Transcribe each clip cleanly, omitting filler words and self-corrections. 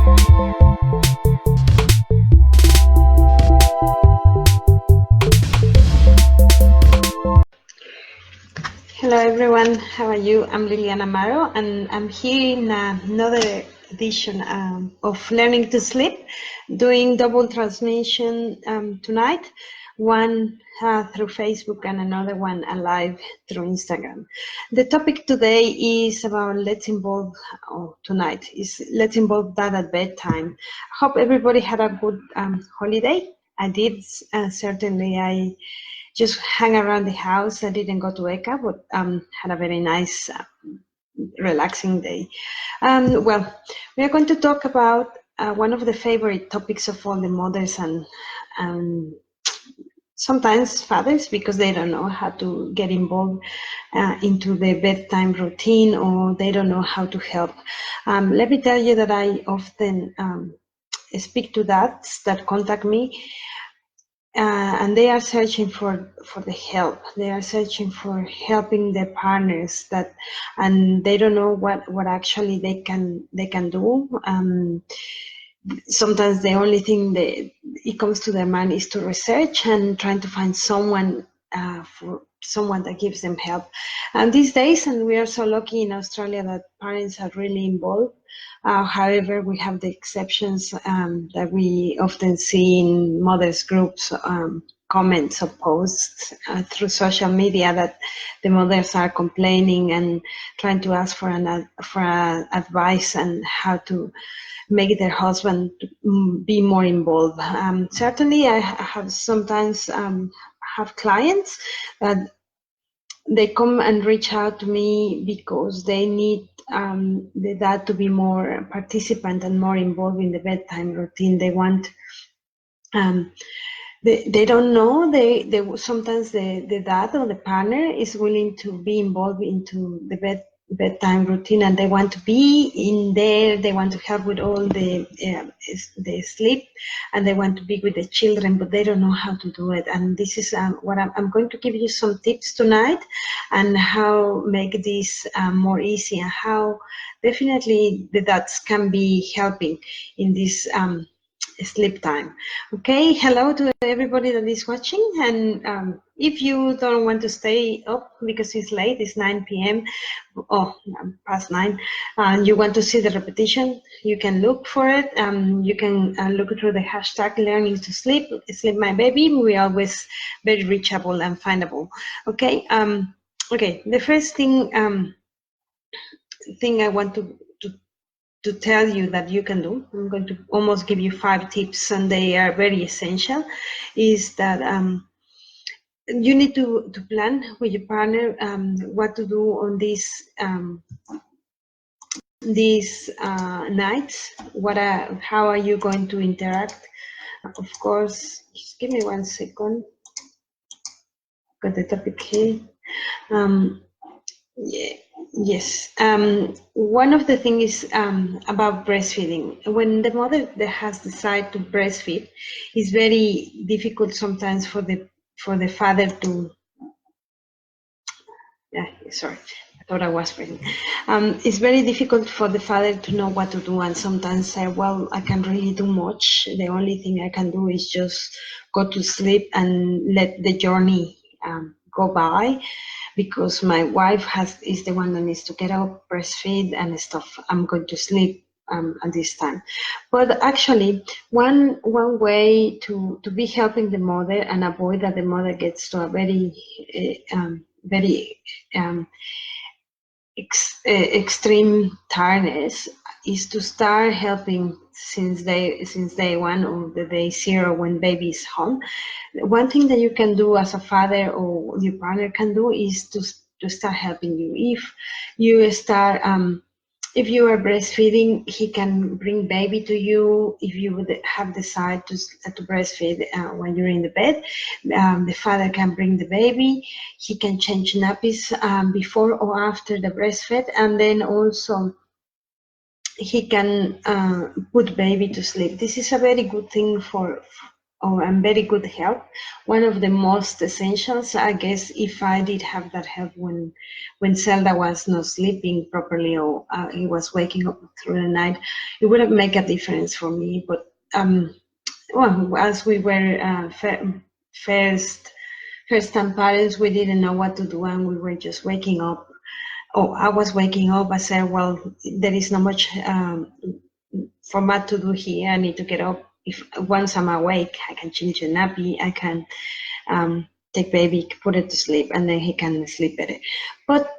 Hello everyone, how are you? I'm Liliana Amaro and I'm here in another edition of Learning to Sleep, doing double transmission tonight, one through Facebook and another one live through Instagram. The topic today is about let's involve that at bedtime. I hope everybody had a good holiday. I did, certainly. I just hang around the house. I didn't go to Eka, but had a very nice, relaxing day. Well, we are going to talk about one of the favorite topics of all the mothers and sometimes fathers, because they don't know how to get involved into the bedtime routine, or they don't know how to help. Let me tell you that I often speak to dads that contact me, and they are searching for the help. They are searching for helping their partners and they don't know what actually they can do. Sometimes the only thing that it comes to their mind is to research and trying to find someone that gives them help. And these days, and we are so lucky in Australia that parents are really involved. However, we have the exceptions that we often see in mothers groups, comments or posts through social media, that the mothers are complaining and trying to ask for advice on how to make their husband be more involved. Certainly, I have sometimes have clients that they come and reach out to me because they need the dad to be more participant and more involved in the bedtime routine. They want, they don't know, they sometimes the dad or the partner is willing to be involved into the bedtime routine, and they want to be in there. They want to help with all the sleep, and they want to be with the children, but they don't know how to do it. And this is what I'm going to give you some tips tonight, and how make this more easy, and how definitely the dads can be helping in this sleep time. Okay, hello to everybody that is watching, and if you don't want to stay up because it's late, it's 9 p.m. or past 9, and you want to see the repetition, you can look for it. You can look through the hashtag learning to sleep my baby. We are always very reachable and findable. Okay, okay, the first thing I want to tell you that you can do, I'm going to almost give you 5 tips, and they are very essential, is that you need to plan with your partner what to do on these nights. How are you going to interact? Of course, just give me 1 second. Got the topic here. Yeah. Yes. One of the things is about breastfeeding. When the mother that has decided to breastfeed, it's very difficult sometimes for the father to. Yeah, sorry, I thought I was breathing. It's very difficult for the father to know what to do, and sometimes say, "Well, I can't really do much. The only thing I can do is just go to sleep and let the journey go by." Because my wife is the one that needs to get up, breastfeed and stuff. I'm going to sleep at this time. But actually, one way to be helping the mother and avoid that the mother gets to a very extreme tiredness is to start helping since day 1 or the day 0 when baby is home. One thing that you can do as a father or your partner can do is to start helping you. If you start if you are breastfeeding, he can bring baby to you. If you would have decided to breastfeed when you're in the bed, the father can bring the baby. He can change nappies before or after the breastfeed, and then also he can put baby to sleep. This is a very good thing for and very good help. One of the most essentials, I guess, if I did have that help when Zelda was not sleeping properly, or he was waking up through the night, it would have make a difference for me. But well, as we were first-time parents, we didn't know what to do, and we were just waking up. Oh, I was waking up. I said, well, there is not much for what to do here. I need to get up. If once I'm awake, I can change the nappy. I can take baby, put it to sleep, and then he can sleep better. But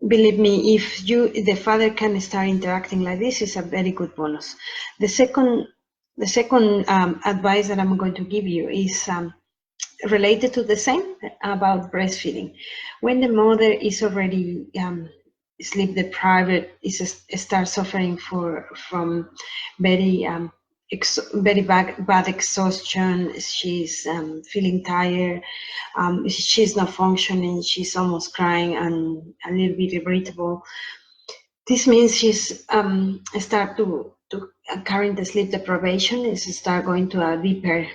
believe me, if the father can start interacting like this, is a very good bonus. The second advice that I'm going to give you is related to the same, about breastfeeding. When the mother is already sleep deprived, starts suffering from very very bad exhaustion. She's feeling tired. She's not functioning. She's almost crying and a little bit irritable. This means she's start to carrying the sleep deprivation, is start going to a deeper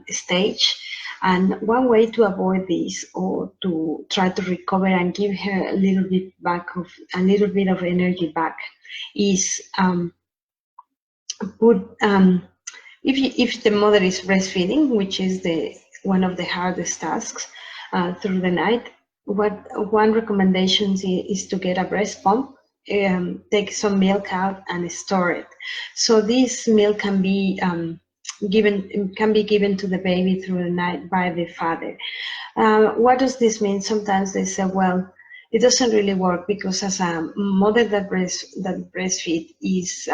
stage. And one way to avoid this, or to try to recover and give her a little bit of energy back, is if the mother is breastfeeding, which is one of the hardest tasks through the night. One recommendation is to get a breast pump, take some milk out and store it. So this milk can be given to the baby through the night by the father. What does this mean? Sometimes they say, well, it doesn't really work, because as a mother that breastfeed is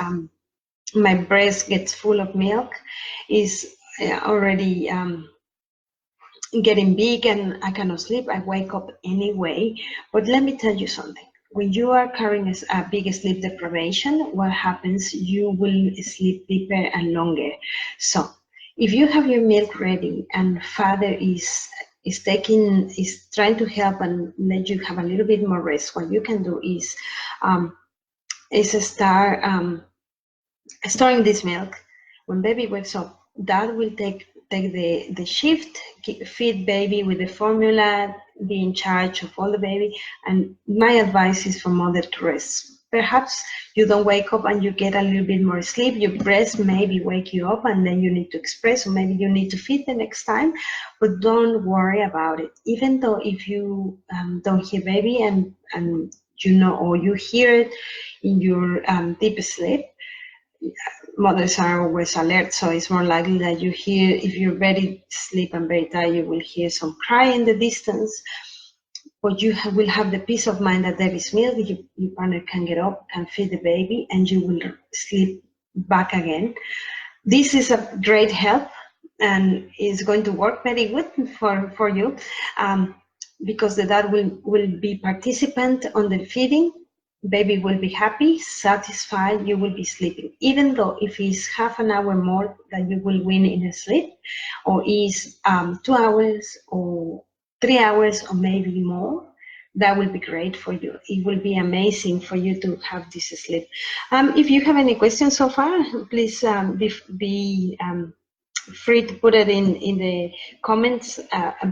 my breast gets full of milk, is already getting big, and I cannot sleep. I wake up anyway. But let me tell you something. When you are carrying a big sleep deprivation, what happens? You will sleep deeper and longer. So if you have your milk ready and father is trying to help and let you have a little bit more rest, what you can do is start storing this milk. When baby wakes up, dad will take the shift, feed baby with the formula, be in charge of all the baby. And my advice is for mother to rest. Perhaps you don't wake up and you get a little bit more sleep. Your breast maybe wake you up, and then you need to express, or maybe you need to feed the next time. But don't worry about it. Even though if you don't hear baby, and you know, or you hear it in your deep sleep, mothers are always alert, so it's more likely that you hear, if you're very sleep and very tired, you will hear some cry in the distance. But you will have the peace of mind that there is milk. Your partner can get up, can feed the baby, and you will sleep back again. This is a great help, and is going to work very good for you, because the dad will be participant on the feeding. Baby will be happy, satisfied, you will be sleeping. Even though if it's half an hour more that you will win in sleep, or is 2 hours or 3 hours or maybe more, that will be great for you. It will be amazing for you to have this sleep. If you have any questions so far, please be free to put it in the comments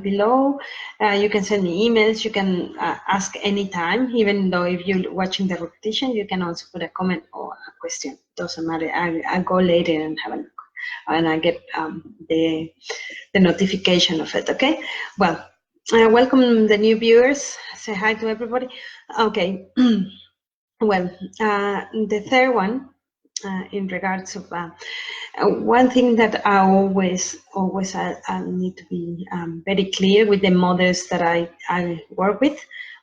below. You can send me emails. You can ask anytime, even though if you're watching the repetition, you can also put a comment or a question. Doesn't matter. I go later and have a look, and I get the notification of it. Okay. Well, welcome the new viewers. Say hi to everybody. Okay. Well, the third one, in regards of one thing that I always I need to be very clear with the mothers that I work with,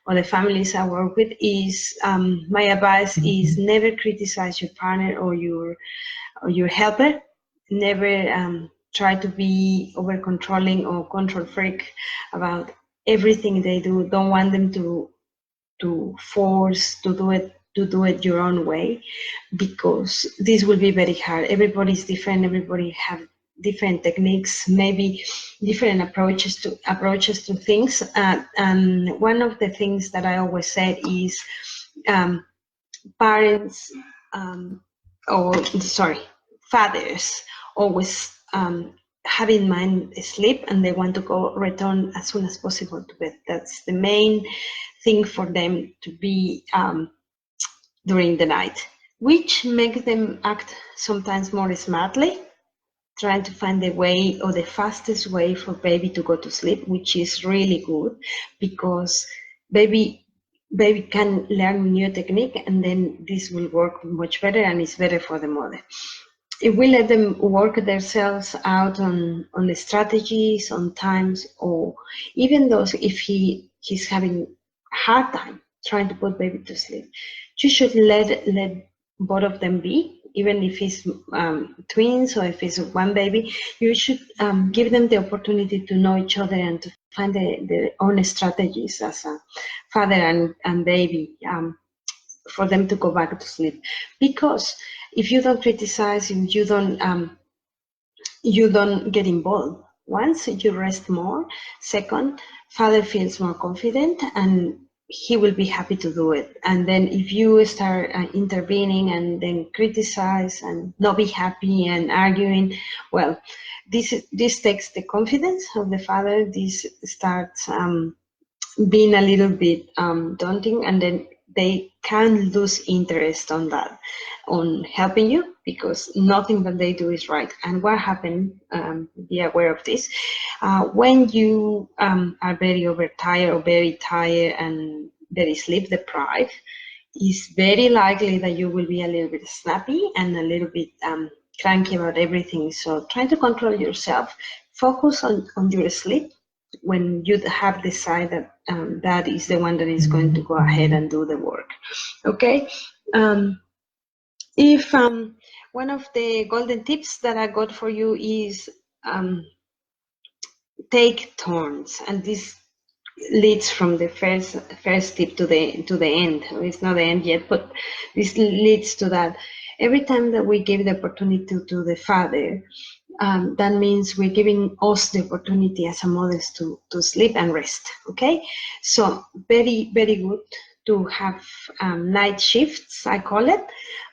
or the families I work with, is my advice is never criticize your partner or your helper. Never try to be over controlling or control freak about everything they do. Don't want them to force to do it your own way, because this will be very hard. Everybody's different. Everybody have different techniques, maybe different approaches to things. And one of the things that I always said is fathers always have in mind sleep, and they want to return as soon as possible to bed. That's the main thing for them to be during the night, which makes them act sometimes more smartly, trying to find the way or the fastest way for baby to go to sleep, which is really good because baby can learn new technique, and then this will work much better, and it's better for the mother. If we let them work themselves out on the strategies, on times, or even those if he's having a hard time trying to put baby to sleep, you should let both of them be, even if it's twins or if it's one baby. You should give them the opportunity to know each other and to find their own strategies as a father and baby, for them to go back to sleep. Because if you don't criticize, if you don't get involved, once you rest more, second, father feels more confident and he will be happy to do it. And then if you start intervening and then criticize and not be happy and arguing, well, this takes the confidence of the father. This starts being a little bit daunting, and then they can lose interest on that, on helping you, because nothing that they do is right. And what happened, be aware of this, when you are very overtired or very tired and very sleep deprived, it's very likely that you will be a little bit snappy and a little bit cranky about everything. So try to control yourself, focus on your sleep. When you have decided that is the one that is going to go ahead and do the work. Okay. If one of the golden tips that I got for you is take turns, and this leads from the first tip to the end. It's not the end yet, but this leads to that. Every time that we give the opportunity to the father, that means we're giving us the opportunity as a mothers to sleep and rest. Okay, so very, very good to have night shifts, I call it,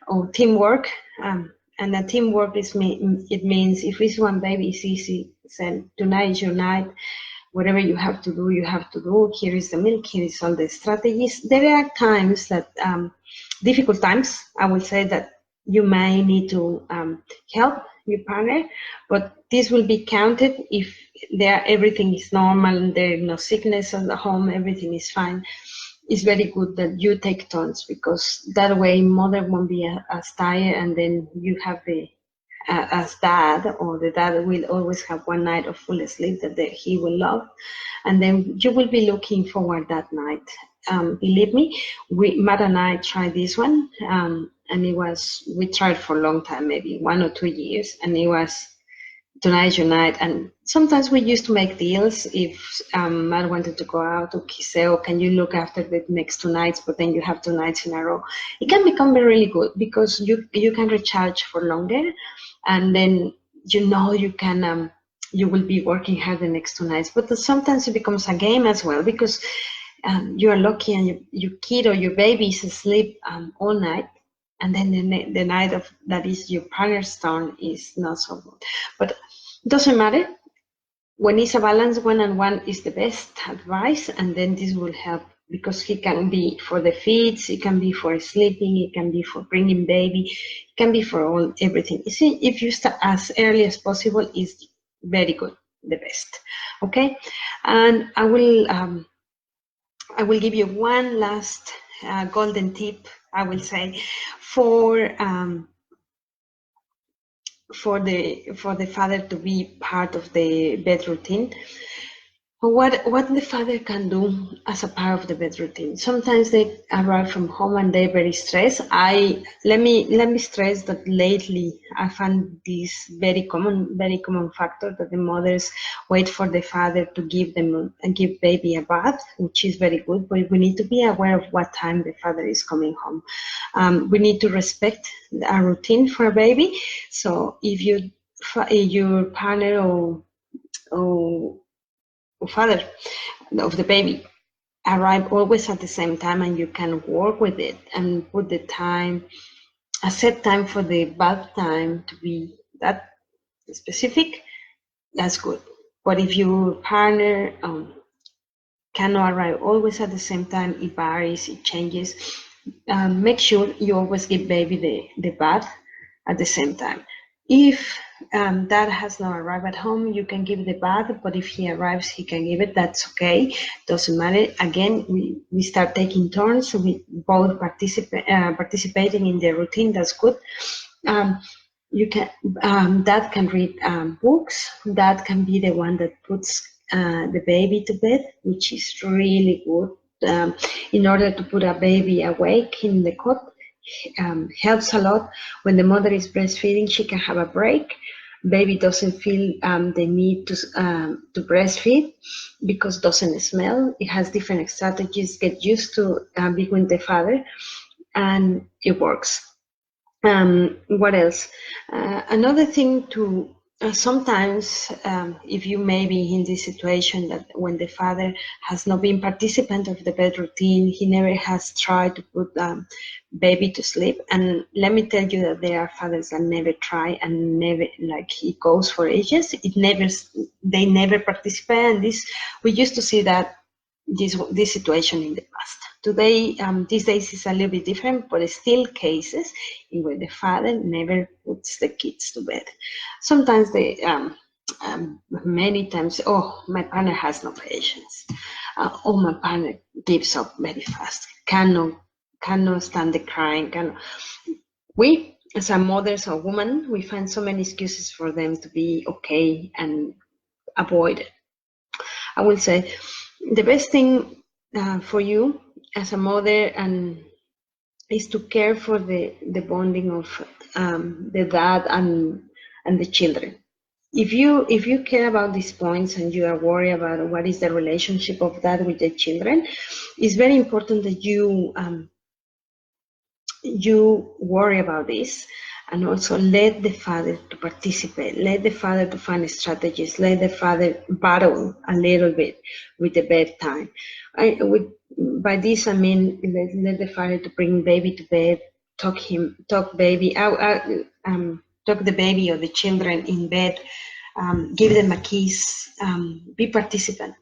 or teamwork. And the teamwork it means if it's one baby, it's easy. So tonight is your night. Whatever you have to do, you have to do. Here is the milk. Here is all the strategies. There are times that difficult times. I will say that you may need to help your partner, but this will be counted if everything is normal and there is no sickness at the home, everything is fine. It's very good that you take turns, because that way mother won't be as tired, and then you have as dad, or the dad will always have one night of full sleep that he will love, and then you will be looking forward that night. Believe me, Matt and I tried this one, and we tried for a long time, maybe 1 or 2 years, and it was tonight your night. And sometimes we used to make deals. If Matt wanted to go out, or he said, oh, can you look after the next 2 nights, but then you have 2 nights in a row. It can become really good, because you can recharge for longer, and then you can you will be working hard the next 2 nights. But sometimes it becomes a game as well, because you are lucky and your kid or your baby is asleep all night, and then the night that is your partner's turn is not so good. But it doesn't matter. When it's a balance, 1-on-1 is the best advice, and then this will help, because he can be for the feeds, it can be for sleeping, it can be for bringing baby, it can be for everything. If you start as early as possible, is very good, the best. Okay, and I will give you one last golden tip, I will say, for the father to be part of the bed routine. What the father can do as a part of the bed routine. Sometimes they arrive from home and they're very stressed. Let me stress that lately I found this very common factor, that the mothers wait for the father to give baby a bath, which is very good, but we need to be aware of what time the father is coming home. We need to respect our routine for a baby. So if your partner or father of the baby arrive always at the same time, and you can work with it and put a set time for the bath time to be that specific, that's good. But if your partner cannot arrive always at the same time, it varies, it changes. Make sure you always give baby the bath at the same time. If dad has not arrived at home, you can give the bath, but if he arrives, he can give it. That's okay. Doesn't matter. Again, we start taking turns. So we both participating in the routine. That's good. You can dad can read books. Dad can be the one that puts the baby to bed, which is really good. In order to put a baby awake in the cot, helps a lot. When the mother is breastfeeding, she can have a break. Baby doesn't feel the need to breastfeed because it doesn't smell. It has different strategies. Get used to being with the father, and it works. What else? Another thing to sometimes, if you may be in this situation that when the father has not been participant of the bed routine, he never has tried to put baby to sleep. And let me tell you that there are fathers that never try and never, like, it goes for ages. They never participate. And this, we used to see that this situation in the past. Today, these days is a little bit different, but still cases in where the father never puts the kids to bed. Sometimes they, many times, oh, my partner has no patience. Oh, my partner gives up very fast. Cannot stand the crying. We, as a mothers or woman, we find so many excuses for them to be okay and avoid it. I will say the best thing for you as a mother and is to care for the bonding of the dad and the children. If you care about these points and you are worried about what is the relationship of that with the children, it's very important that you worry about this, and also let the father to participate, let the father to find strategies, let the father battle a little bit with the bedtime. By this I mean let the father to bring baby to bed, talk the baby or the children in bed, give them a kiss, be participant.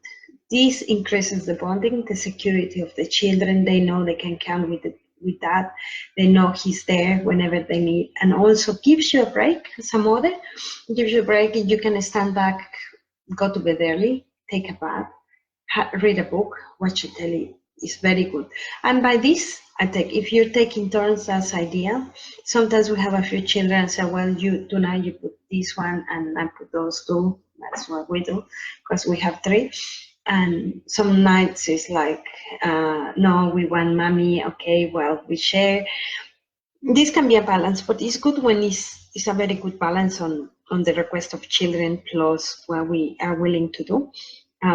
This increases the bonding, the security of the children. They know they can count with that. They know he's there whenever they need, and also gives you a break as a mother. Gives you a break, and you can stand back, go to bed early, take a bath, read a book, watch a telly. It's very good. And by this, if you're taking turns, that's idea. Sometimes we have a few children say, well, tonight you put this one and I put those two. That's what we do because we have three. And some nights it's like, no, we want mommy. Okay, well, we share. This can be a balance, but it's good when it's a very good balance on the request of children plus what we are willing to do.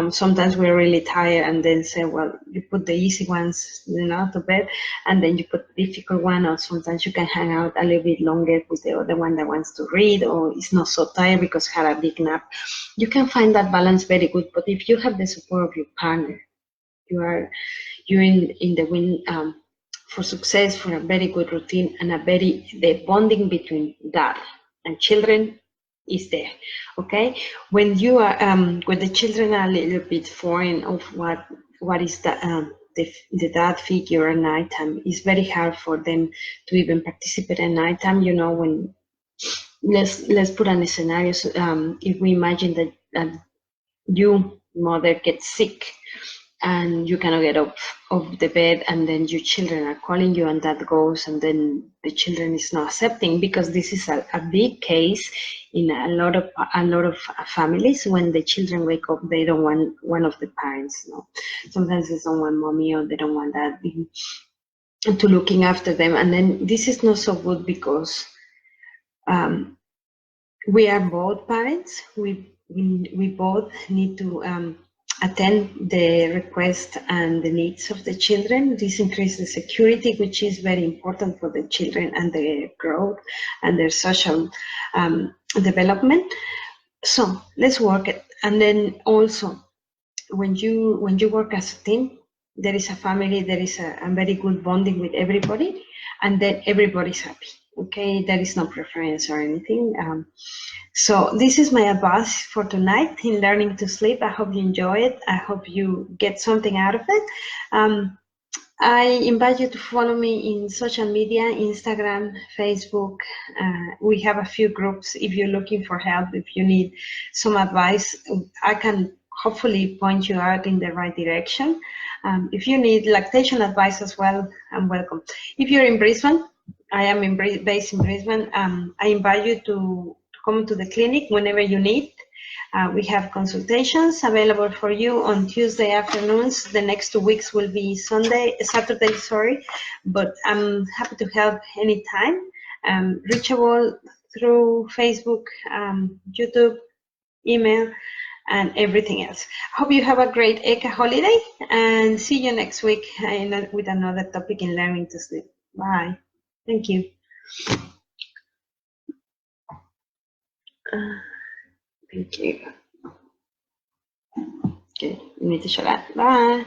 Sometimes we're really tired and then say, well, you put the easy ones, to bed, and then you put the difficult one, or sometimes you can hang out a little bit longer with the other one that wants to read or is not so tired because had a big nap. You can find that balance very good, but if you have the support of your partner, you're in the win for success, for a very good routine, and the bonding between dad and children is there. Okay, when you are when the children are a little bit foreign of what is the dad figure at nighttime, it's very hard for them to even participate at nighttime. When let's put on a scenario. So, if we imagine that you mother gets sick and you cannot get up of the bed, and then your children are calling you, and that goes, and then the children is not accepting, because this is a big case in a lot of families. When the children wake up, they don't want one of the parents. Sometimes they don't want mommy, or they don't want dad to looking after them, and then this is not so good because we are both parents. We both need to attend the request and the needs of the children. This increases the security, which is very important for the children and their growth and their social development. So let's work it. And then also, when you work as a team, there is a family, there is a very good bonding with everybody, and then everybody's happy. Okay, there is no preference or anything. So this is my advice for tonight in learning to sleep. I hope you enjoy it. I hope you get something out of it. I invite you to follow me in social media, Instagram, Facebook. We have a few groups. If you're looking for help, if you need some advice, I can hopefully point you out in the right direction. If you need lactation advice as well, I'm welcome. If you're in Brisbane, I am based in Brisbane. I invite you to come to the clinic whenever you need. We have consultations available for you on Tuesday afternoons. The next 2 weeks will be Saturday, but I'm happy to help anytime. Reachable through Facebook, YouTube, email, and everything else. Hope you have a great ECA holiday and see you next week with another topic in learning to sleep. Bye. Thank you. Thank you. Okay, you need to shut up. Bye.